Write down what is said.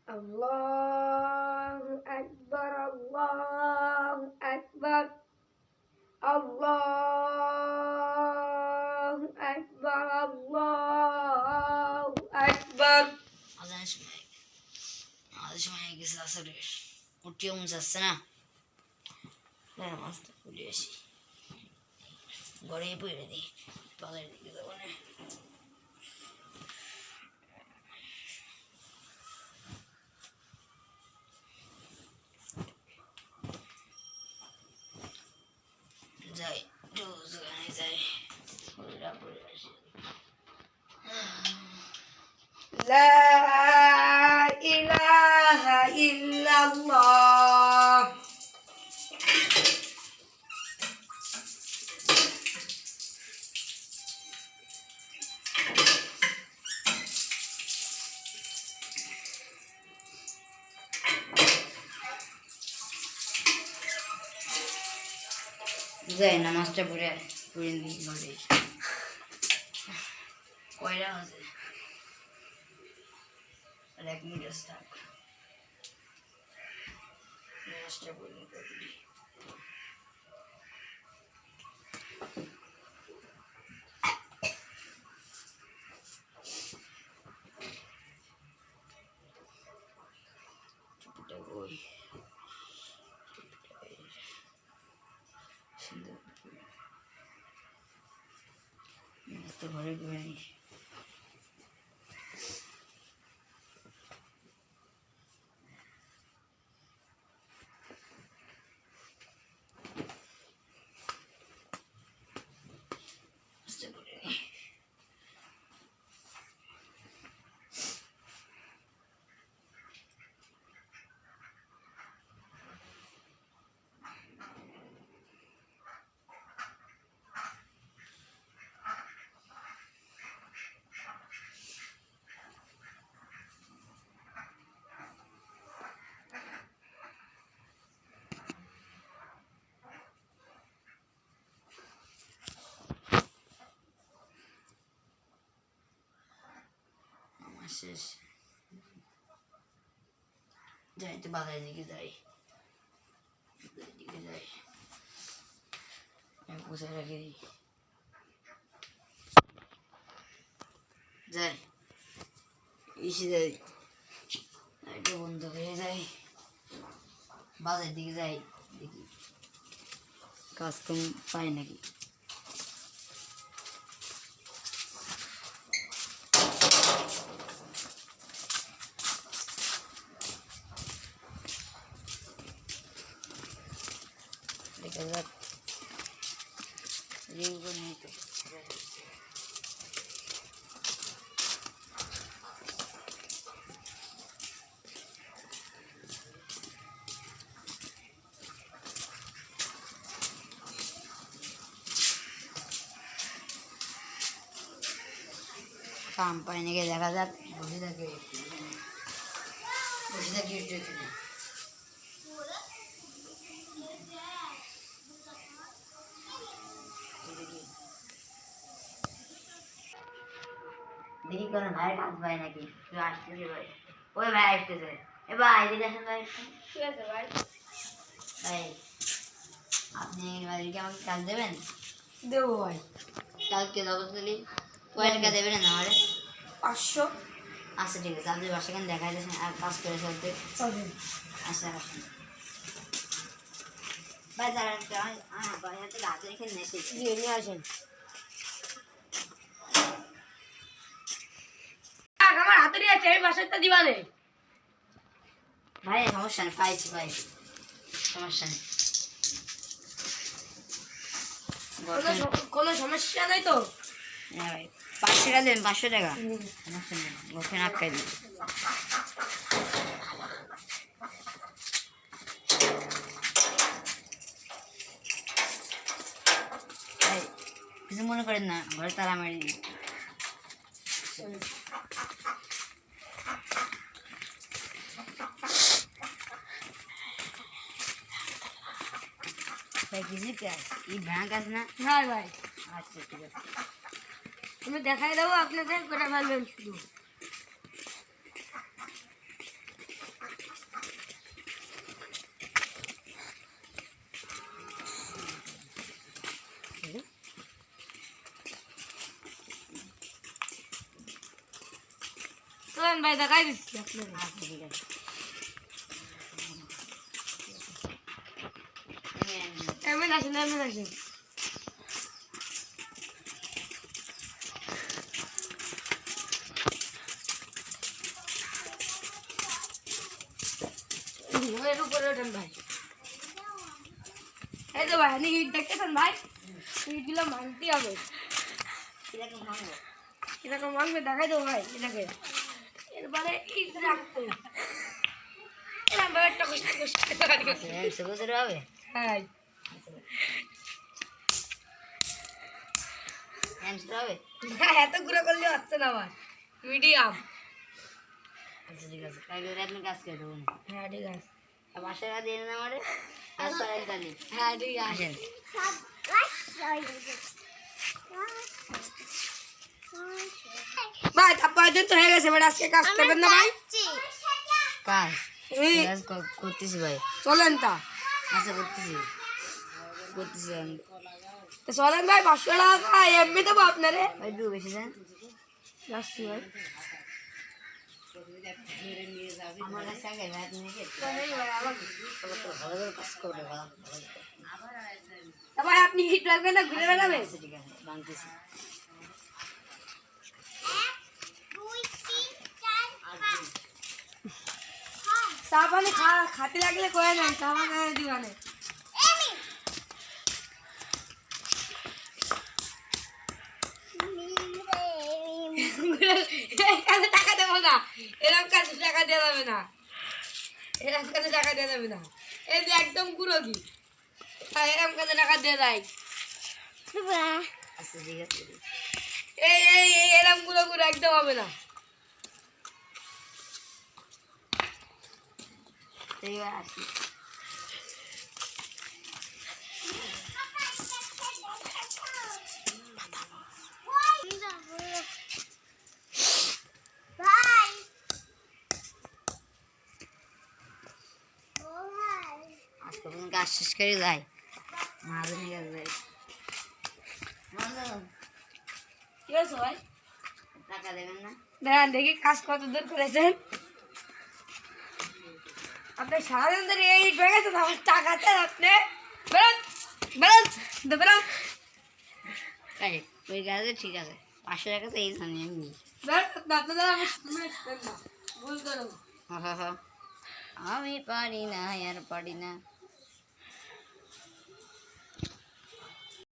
আল্লাহু আকবার, আল্লাহু আকবার, আল্লাহু আকবার, আল্লাহু আকবার। আজানের সময় আমাদের সময় গেছে আসরের উঠিও মন যাচ্ছে না। নামাজটা পড়ে আসি, ঘরে পড়ে দিই, পালের দিকে যাবো না। যাই দোকানে যাই, ঘরে পড়ে আসি। লা ইলাহা ইল্লাল্লাহ। যাই নামাজটা পড়ে দিই ঘরে। কয়টা আছে আর 1 মিনিট আছে, থাক নামাজটা পড়ে দিই। ওই তো ঘরে পড়ে নিই। শেষ যাই তো বাজারের দিকে যাই, পুষে রেখে দিই। যাই এসে যাই, লাইটটা বন্ধ হয়ে যাই, বাজারের দিকে যাই, দেখি কাজ কম পাই নাকি। দেখা যাক রিঙ্গো নেই তো। কাম পাই নাকি দেখা যাক, বসে থাকি একটু এখানে। দেখি কোনো ভাইয়ের কাজ পাই নাকি, কেউ আসতেছে ভাই, ওই ভাই আসতেছে। এ ভাই এদিকে আসেন ভাই। ঠিক আছে ভাই। ভাই আপনি ভাইকে আমাকে কাজ দেবেন? দেবো ভাই। কালকে যাবো তাহলে, কয় টাকা দেবেন না আমারে? 500। আচ্ছা ঠিক আছে, আপনি বাসাখান দেখাই দিয়েছেন আর কাজ করে চলতে। আচ্ছা আসুন ভাই, দাঁড়ান ভাই হাতে হাতে রেখে নিয়ে আসেন। আমার হাতে নিয়ে আছে, আমি বাসাটা দিবা নেই ভাই। সমস্যা নেই, পাইছি ভাই, সমস্যা নেই, কোনো সমস্যা নেই তো। হ্যাঁ ভাই 500 টাকা দেবেন, 500 টাকা সমস্যা নেই, গোপে আটকাই দিন। ভাই কিছু মনে করেন না, ঘরে তালা মারি দিন। ভাই কিছু কাজ এই ভ্যাঁ কাজ না? হ্যাঁ ভাই। আচ্ছা ঠিক আছে, আমি দেখাই দেবো আপনাদের, করে ফেলবেন শুধু। চলেন ভাই দেখাই দিচ্ছি আপনাকে। আচ্ছা ঠিক আছে এমন আসেন এমন আসেন। এর উপরে ওঠেন ভাই। এই তো ভাই আপনি ইট দেখতেছেন ভাই, ইটগুলো ভাঙতে হবে। কিরকম ভাঙবো এরকম ভাঙবে দেখাই দেবো ভাই এটাকে। এরপরে ইট রাখতে এরকম ভাবে একটা কষ্ট কষ্ট সবুজের হবে হ্যাঁ হ্যান্ডসের হবে এত গুঁড়ো করলে হচ্ছে না আমার, মিডিয়াম। আচ্ছা ঠিক আছে কালকে আপনি কাজ করে দেবো না হ্যাঁ ঠিক আছে, বাসায় কাজ দিয়ে না আমারে কাজ করাই তাহলে হ্যাঁ ঠিক আছে। আসেন ভাই তারপরে দিন তো হয়ে গেছে, এবার আজকে কাজ করবেন না ভাই? কাজ এই, কাজ করতেছি ভাই চলেন তা। আচ্ছা করতেছি আমি তো চলেন ভাই, 500 টাকা এমনি দেবো আপনারে। ভাই একটু বেশি দেন যাচ্ছি ভাই। আমার কাছে আগে ভাই আপনি নিয়ে তো নেই ভাই, আমাকে। ভালো করে কাজ করবে ভালো তা ভাই আপনি হিট রাখবেন না, ঘুরে বেড়াবেন? আচ্ছা ঠিক আছে ভাঙতেছি চা পানি খাতে লাগলে করে নেন, চা পানি দিবানে। এই কাজে টাকা দেবো না, এরকম কাজে টাকা দেওয়া যাবে না, এরকম কাজে টাকা দেওয়া যাবে না। এই যে একদম গুঁড়ো কি, হ্যাঁ এরকম কাজে টাকা দিয়ে দেয়। আচ্ছা ঠিক আছে এই এই এই এরকম গুঁড়ো গুঁড়ো একদম হবে না। এইবার আসি আজকে তুমি কাজ শেষ করে যাই মাঝে কাছে যাই কি হয়েছে ভাই? টাকা দেবেন না দেখেন দেখি কাজ কত দূর করেছেন আপনি। সারাদিন ধরে এই হয়ে গেছে, আমার টাকা চান আপনি। বেরোন বেরোন বেরোন তাই ওই কাজে ঠিক আছে 500 টাকা তো এই জানি আমি বেরোন, আপনাদের আমি শুনে না ভুল করো। আমি পারি না আর পারি না